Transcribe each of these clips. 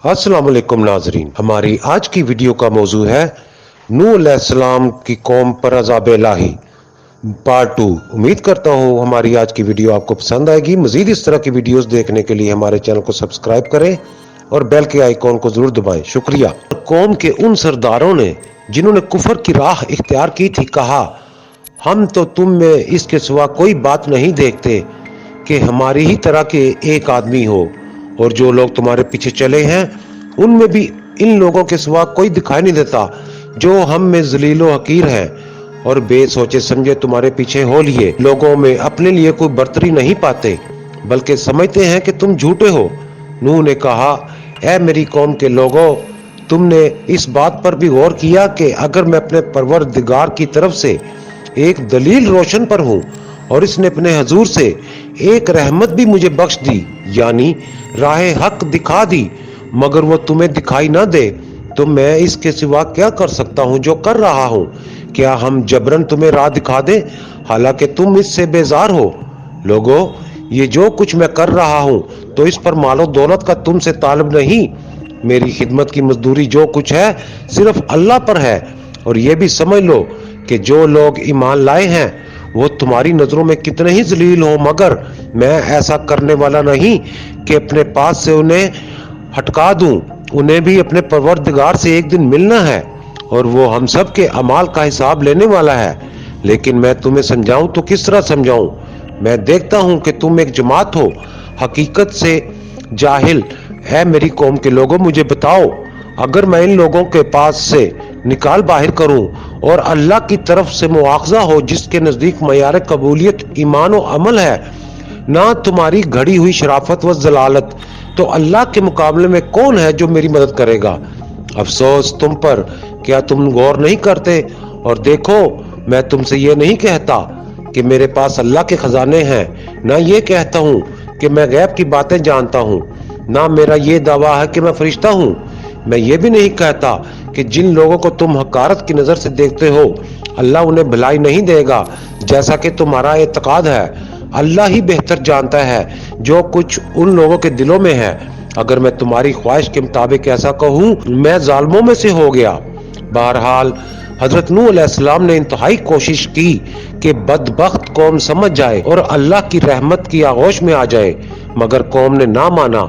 अस्सलाम वालेकुम नाजरीन, हमारी आज की वीडियो का मौजू है नूह अलैहिस्सलाम की कौम पर अज़ाब इलाही पार्ट 2। उम्मीद करता हूँ हमारी आज की वीडियो आपको पसंद आएगी। मजीद इस तरह की वीडियोस देखने के लिए हमारे चैनल को सब्सक्राइब करें और बेल के आइकॉन को जरूर दबाएं। शुक्रिया। कौम के उन सरदारों ने जिन्होंने कुफर की राह इख्तियार की थी कहा, हम तो तुम में इसके सिवा कोई बात नहीं देखते कि हमारी ही तरह के एक आदमी हो, और जो लोग तुम्हारे पीछे चले हैं उनमें भी इन लोगों के सिवा कोई दिखाई नहीं देता जो हम में जलीलो हकीर हैं और बेसोचे समझे तुम्हारे पीछे हो लिए। लोगों में अपने लिए कोई बर्तरी नहीं पाते बल्कि समझते हैं कि तुम झूठे हो। नूह ने कहा, ऐ मेरी कौम के लोगों, तुमने इस बात पर भी गौर किया कि अगर मैं अपने परवरदिगार की तरफ से एक दलील रोशन पर हूँ और इसने अपने हजूर से एक रहमत भी मुझे बख्श दी, यानी राह हक दिखा दी, मगर वो तुम्हें दिखाई ना दे, तो मैं इसके सिवा क्या कर सकता हूँ जो कर रहा हूँ? क्या हम जबरन तुम्हें राह दिखा दें हालांकि तुम इससे बेजार हो? लोगों, ये जो कुछ मैं कर रहा हूँ तो इस पर मालो दौलत का तुमसे तालब नहीं। मेरी खिदमत की मजदूरी जो कुछ है सिर्फ अल्लाह पर है। और ये भी समझ लो कि जो लोग ईमान लाए हैं वो तुम्हारी नजरों में कितने ही जलील हो, मगर मैं ऐसा करने वाला नहीं कि अपने पास से उन्हें हटका दूं। उन्हें भी अपने परवरदिगार से एक दिन मिलना है और वो हम सब के अमाल का हिसाब लेने वाला है। लेकिन मैं तुम्हें समझाऊं तो किस तरह समझाऊं? मैं देखता हूं कि तुम एक जमात हो हकीकत से जाहिल। है मेरी कौम के लोगों, मुझे बताओ, अगर मैं इन लोगों के पास से निकाल बाहर करूं और अल्लाह की तरफ से मुआवजा हो जिसके नजदीक मयार कबूलियत ईमान और अमल है, ना तुम्हारी घड़ी हुई शराफत व जलालत, तो अल्लाह के मुकाबले में कौन है जो मेरी मदद करेगा? अफसोस तुम पर, क्या तुम गौर नहीं करते? और देखो, मैं तुमसे ये नहीं कहता कि मेरे पास अल्लाह के खजाने हैं, ना ये कहता हूँ कि मैं गैब की बातें जानता हूँ, ना मेरा ये दावा है कि मैं फरिश्ता हूँ। मैं ये भी नहीं कहता कि जिन लोगों को तुम हकारत की नजर से देखते हो अल्लाह उन्हें भलाई नहीं देगा जैसा कि तुम्हारा एतकाद है। अल्लाह ही बेहतर जानता है जो कुछ उन लोगों के दिलों में है। अगर मैं तुम्हारी ख्वाहिश के मुताबिक ऐसा कहूँ, मैं जालिमों में से हो गया। बहरहाल हजरत नूह अलैहिस्सलाम ने इंतहाई कोशिश की कि बदबख्त कौम समझ जाए और अल्लाह की रहमत की आगोश में आ जाए, मगर कौम ने ना माना।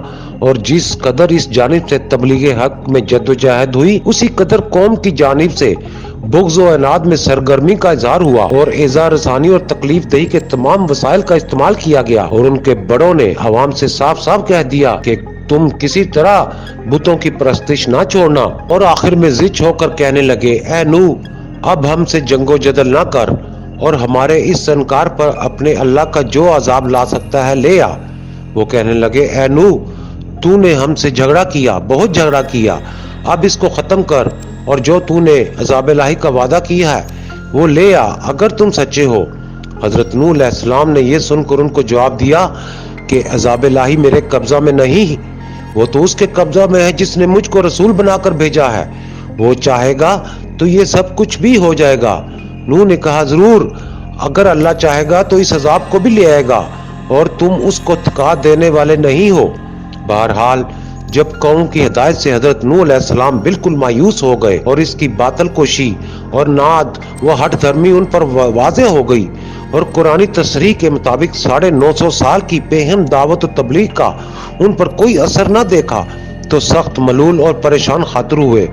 और जिस कदर इस जानिब से तबलीग हक में जद्दोजहद हुई, उसी कदर कौम की जानिब से बुग़्ज़ व इनाद में सरगर्मी का इजहार हुआ और एज़ा रसानी और तकलीफ दही के तमाम वसाइल का इस्तेमाल किया गया। और उनके बड़ों ने अवाम से साफ साफ कह दिया कि तुम किसी तरह बुतों की परस्तिश ना छोड़ना। और आखिर में जिद होकर कहने लगे, ऐ नूह, अब हमसे जंगो जदल ना कर और हमारे इस इनकार पर अपने अल्लाह का जो अजाब ला सकता है ले आ। वो कहने लगे, ऐ नूह, तूने हमसे झगड़ा किया, बहुत झगड़ा किया, अब इसको खत्म कर और जो तूने अजाब इलाही का वादा किया है वो ले आ अगर तुम सच्चे हो। हजरत नूह अलैहिस्सलाम ने यह सुनकर उनको जवाब दिया कि अजाब इलाही मेरे कब्जा में नहीं, वो तो उसके कब्जा में है जिसने मुझको रसूल बनाकर भेजा है। वो चाहेगा तो ये सब कुछ भी हो जाएगा। नूह ने कहा, जरूर, अगर अल्लाह चाहेगा तो इस अजाब को भी ले आएगा और तुम उसको थका देने वाले नहीं हो। बहरहाल जब कौम की हिदायत से हजरत नूह अलैहिस्सलाम बिल्कुल मायूस हो गए और इसकी बातल कोशी और नाद व हट धर्मी उन पर वाज़ेह हो गई और कुरानी तसरीह के मुताबिक 950 साल की बेहम दावत और तबलीग का उन पर कोई असर न देखा, तो सख्त मलूल और परेशान खातिर हुए।